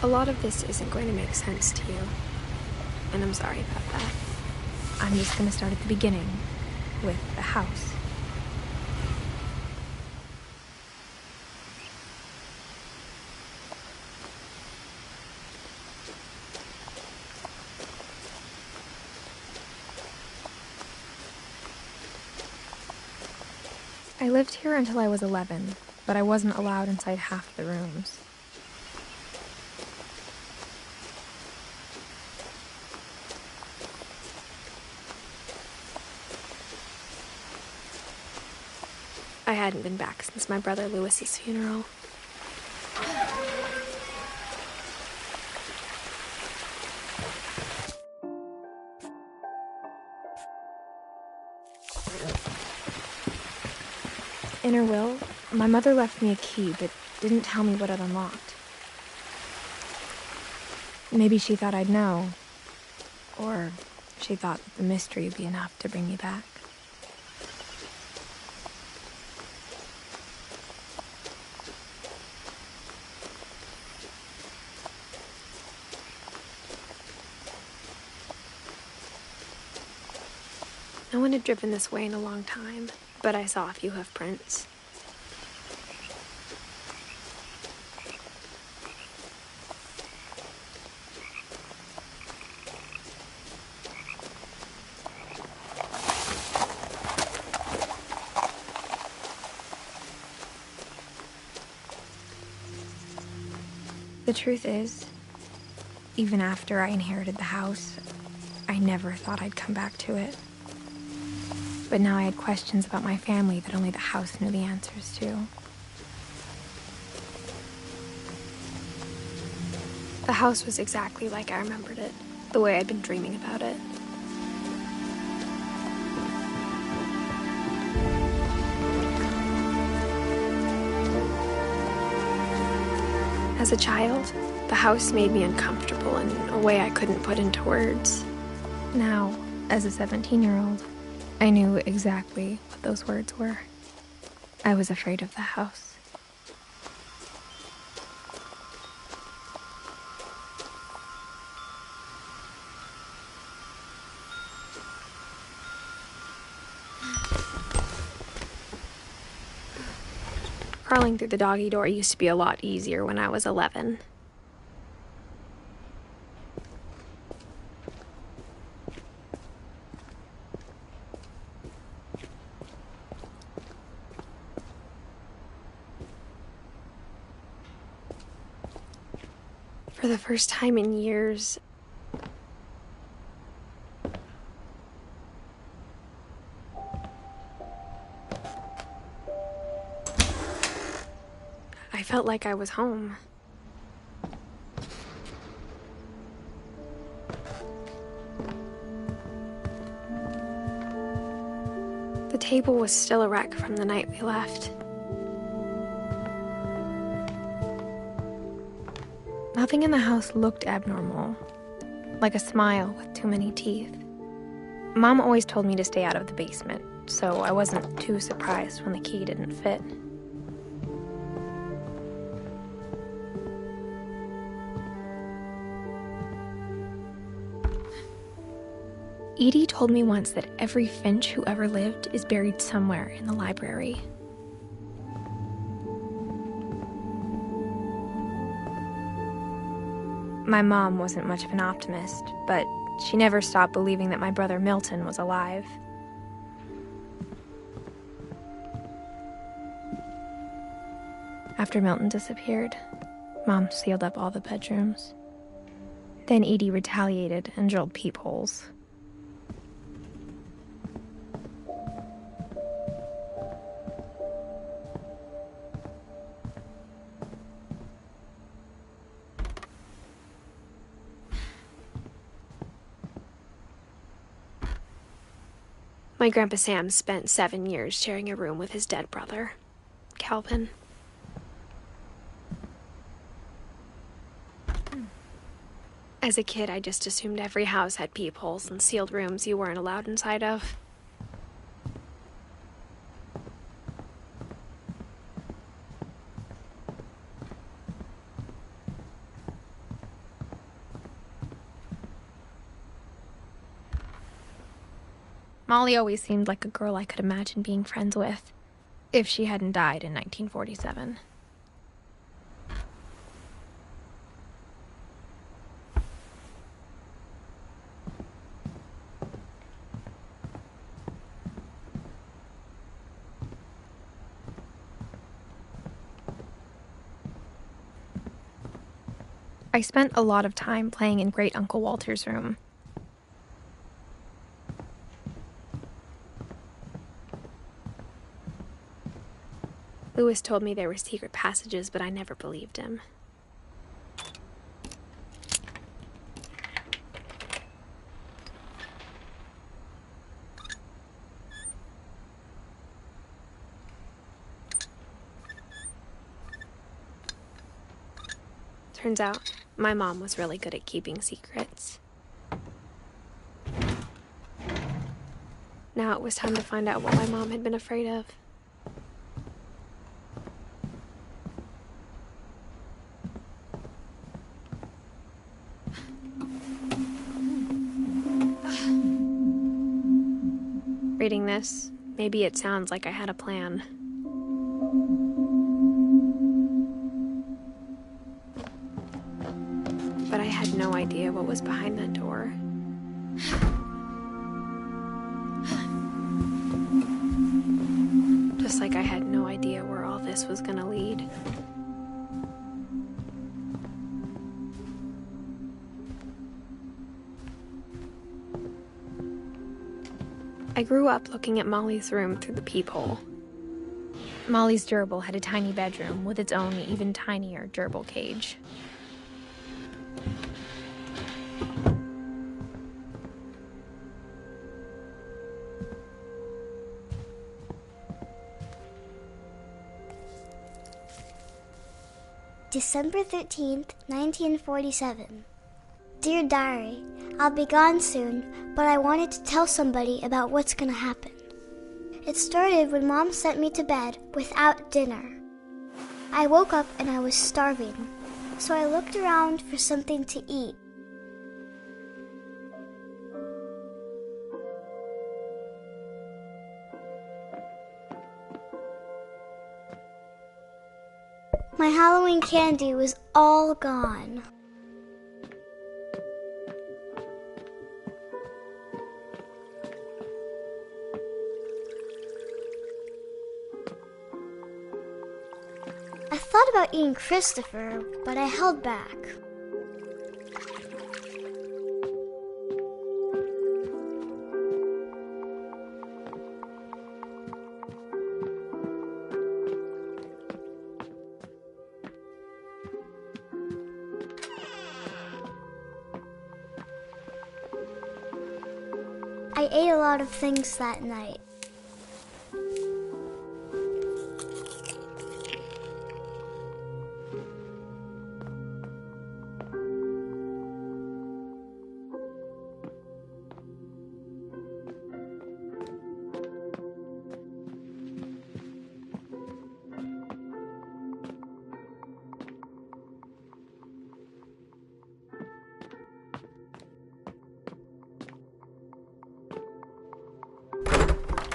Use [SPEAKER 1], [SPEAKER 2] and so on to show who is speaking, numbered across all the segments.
[SPEAKER 1] A lot of this isn't going to make sense to you, and I'm sorry about that. I'm just going to start at the beginning, with the house. I lived here until I was 11, but I wasn't allowed inside half the rooms. I hadn't been back since my brother Lewis's funeral. In her will, my mother left me a key, but didn't tell me what it unlocked. Maybe she thought I'd know, or she thought that the mystery would be enough to bring me back. No one had driven this way in a long time, but I saw a few hoof prints. The truth is, even after I inherited the house, I never thought I'd come back to it. But now I had questions about my family that only the house knew the answers to. The house was exactly like I remembered it, the way I'd been dreaming about it. As a child, the house made me uncomfortable in a way I couldn't put into words. Now, as a 17-year-old, I knew exactly what those words were. I was afraid of the house. Crawling through the doggy door used to be a lot easier when I was 11. For the first time in years, I felt like I was home. The table was still a wreck from the night we left. Nothing in the house looked abnormal, like a smile with too many teeth. Mom always told me to stay out of the basement, so I wasn't too surprised when the key didn't fit. Edie told me once that every Finch who ever lived is buried somewhere in the library. My mom wasn't much of an optimist, but she never stopped believing that my brother Milton was alive. After Milton disappeared, Mom sealed up all the bedrooms. Then Edie retaliated and drilled peepholes. My Grandpa Sam spent 7 years sharing a room with his dead brother, Calvin. As a kid, I just assumed every house had peepholes and sealed rooms you weren't allowed inside of. Molly always seemed like a girl I could imagine being friends with, if she hadn't died in 1947. I spent a lot of time playing in Great Uncle Walter's room. Lewis told me there were secret passages, but I never believed him. Turns out, my mom was really good at keeping secrets. Now it was time to find out what my mom had been afraid of. Reading this, maybe it sounds like I had a plan. But I had no idea what was behind that door. Just like I had no idea where all this was gonna lead. I grew up looking at Molly's room through the peephole. Molly's gerbil had a tiny bedroom with its own even tinier gerbil cage.
[SPEAKER 2] December 13th, 1947. Dear Diary, I'll be gone soon, but I wanted to tell somebody about what's gonna happen. It started when Mom sent me to bed without dinner. I woke up and I was starving, so I looked around for something to eat. My Halloween candy was all gone. I thought about eating Christopher, but I held back. I ate a lot of things that night.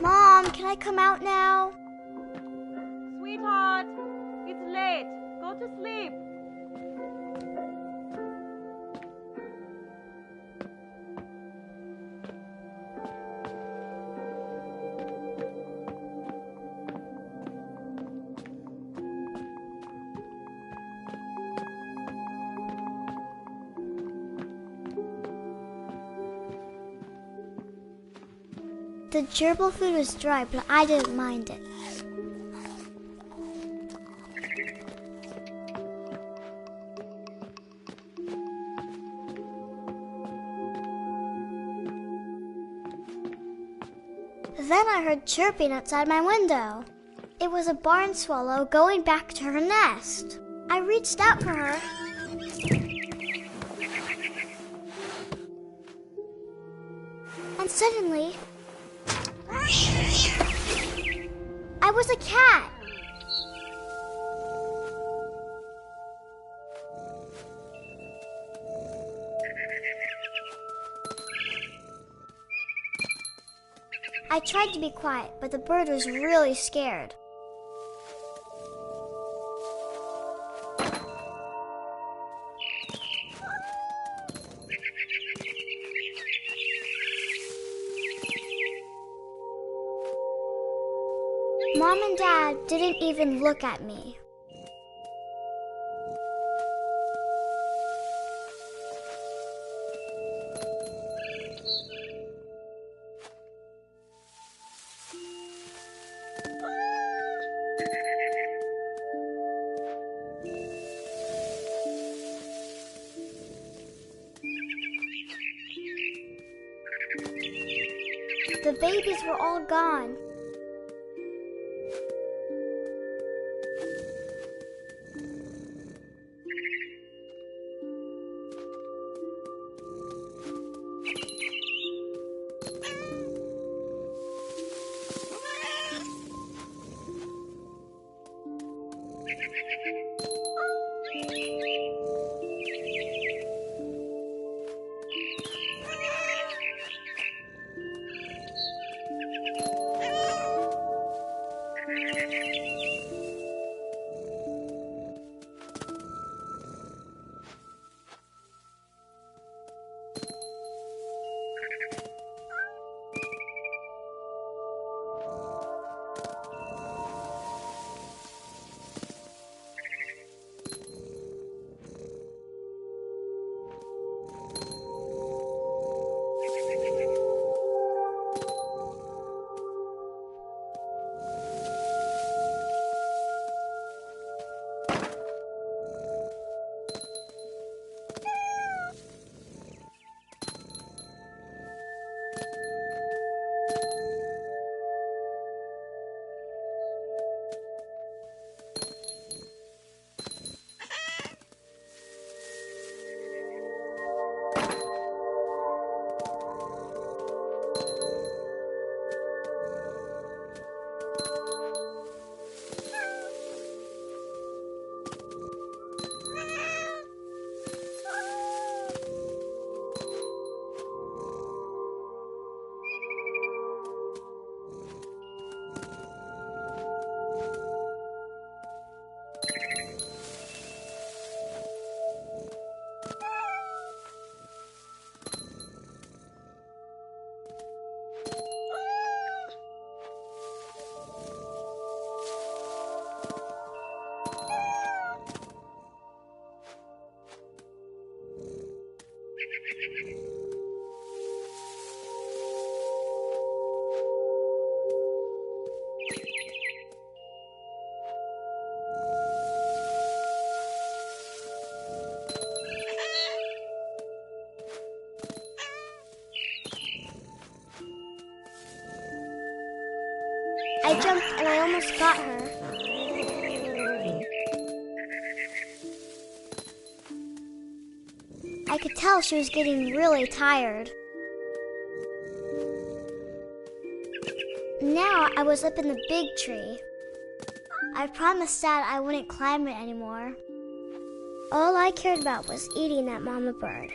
[SPEAKER 2] Mom, can I come out now?
[SPEAKER 3] Sweetheart, it's late. Go to sleep.
[SPEAKER 2] The gerbil food was dry, but I didn't mind it. Then I heard chirping outside my window. It was a barn swallow going back to her nest. I reached out for her. And suddenly, I was a cat. I tried to be quiet, but the bird was really scared. Mom and Dad didn't even look at me. The babies were all gone. I jumped and I almost got her. I could tell she was getting really tired. Now I was up in the big tree. I promised Dad I wouldn't climb it anymore. All I cared about was eating that mama bird.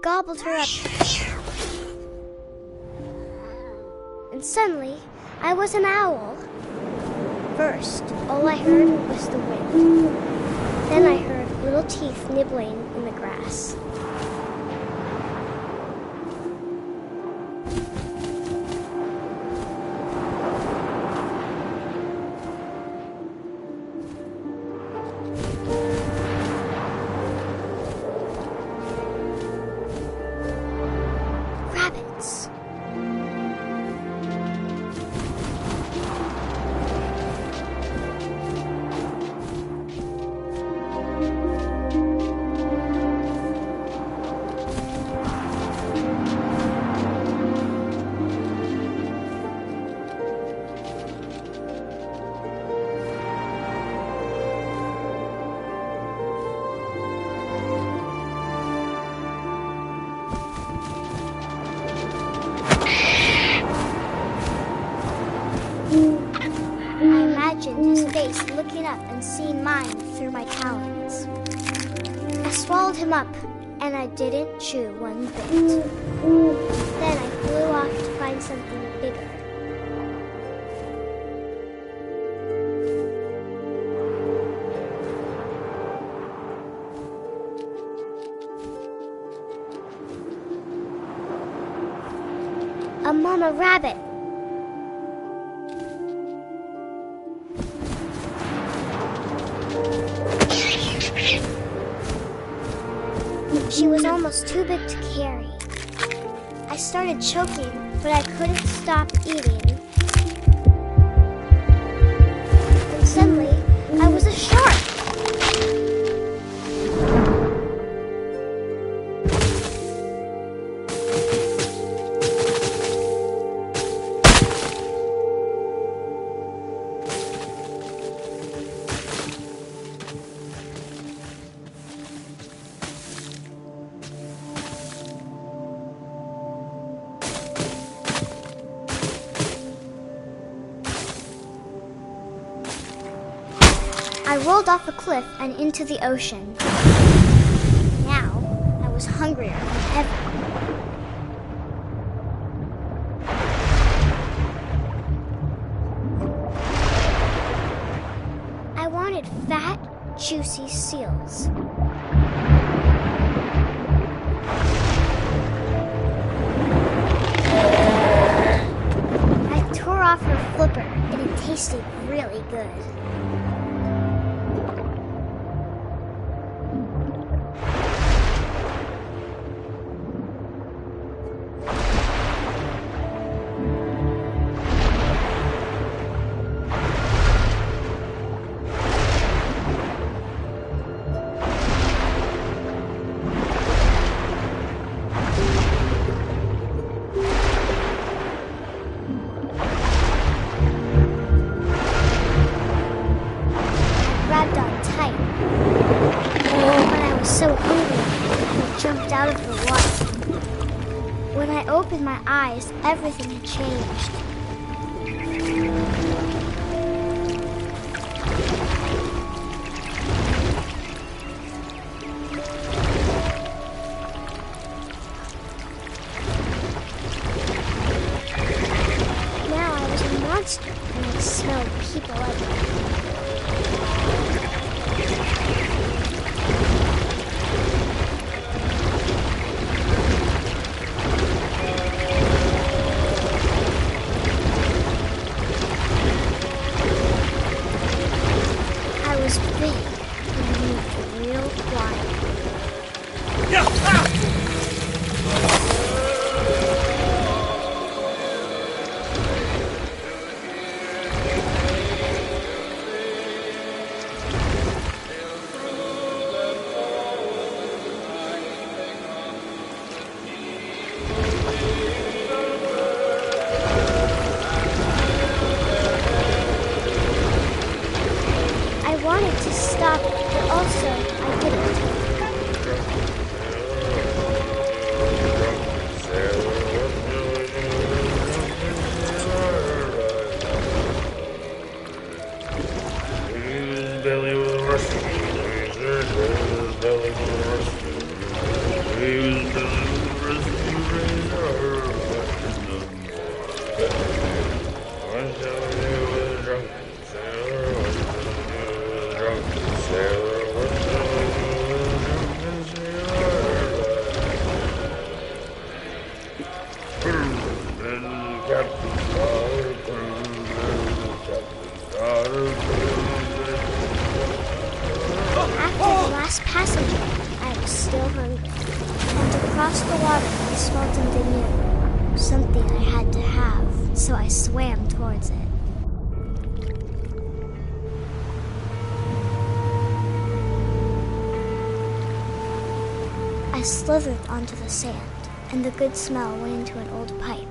[SPEAKER 2] gobbled her up. And suddenly, I was an owl. First, all I heard was the wind. Then I heard little teeth nibbling in the grass. Rabbits. His face looking up and seeing mine through my talons. I swallowed him up, and I didn't chew one bit. Then I flew off to find something bigger. A mama rabbit. She was almost too big to carry. I started choking, but I couldn't stop eating. And suddenly, I was a shark. I rolled off a cliff and into the ocean. Now, I was hungrier than ever. I wanted fat, juicy seals. I tore off her flipper, and it tasted really good. So hungry, I jumped out of the water. When I opened my eyes, everything had changed. Now I was a monster, and I smelled people everywhere. After the last passenger, I was still hungry. And across the water, I smelled something new. Something I had to have, so I swam towards it. I slithered onto the sand, and the good smell went into an old pipe.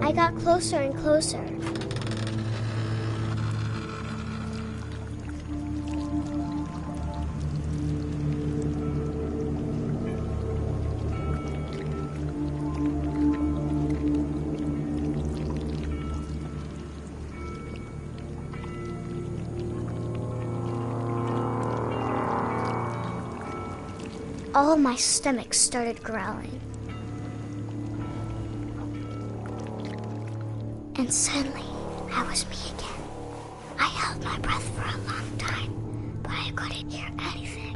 [SPEAKER 2] I got closer and closer. All my stomach started growling. And suddenly, I was me again. I held my breath for a long time, but I couldn't hear anything.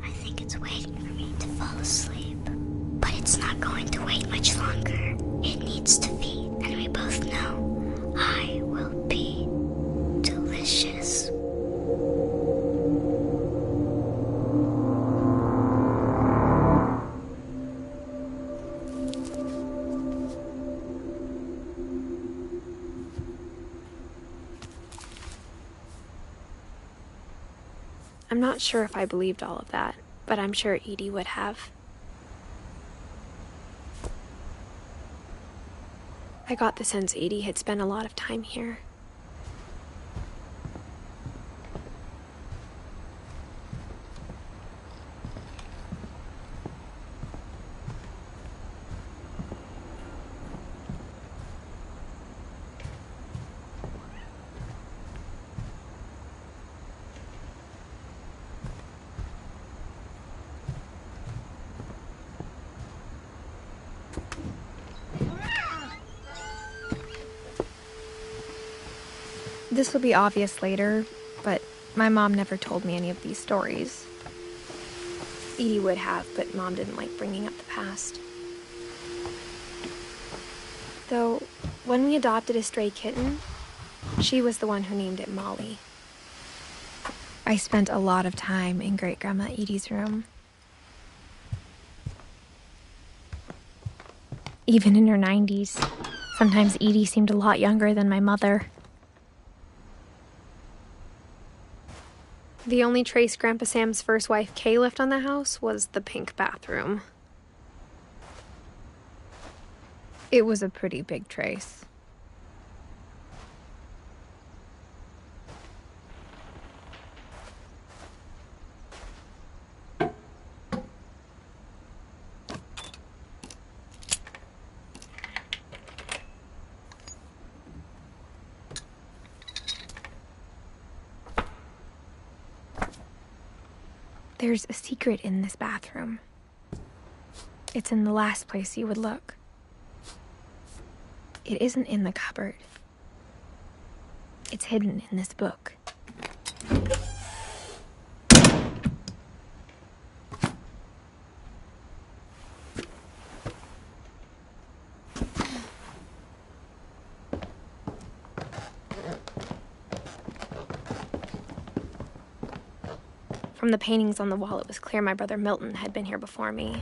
[SPEAKER 2] I think it's waiting for me to fall asleep. But it's not going to wait much longer. It needs to feed, and we both know I will be delicious.
[SPEAKER 1] I'm not sure if I believed all of that, but I'm sure Edie would have. I got the sense Edie had spent a lot of time here. This will be obvious later, but my mom never told me any of these stories. Edie would have, but Mom didn't like bringing up the past. Though, when we adopted a stray kitten, she was the one who named it Molly. I spent a lot of time in Great-Grandma Edie's room. Even in her 90s, sometimes Edie seemed a lot younger than my mother. The only trace Grandpa Sam's first wife, Kay, left on the house was the pink bathroom. It was a pretty big trace. There's a secret in this bathroom. It's in the last place you would look. It isn't in the cupboard. It's hidden in this book. From the paintings on the wall, it was clear my brother Milton had been here before me.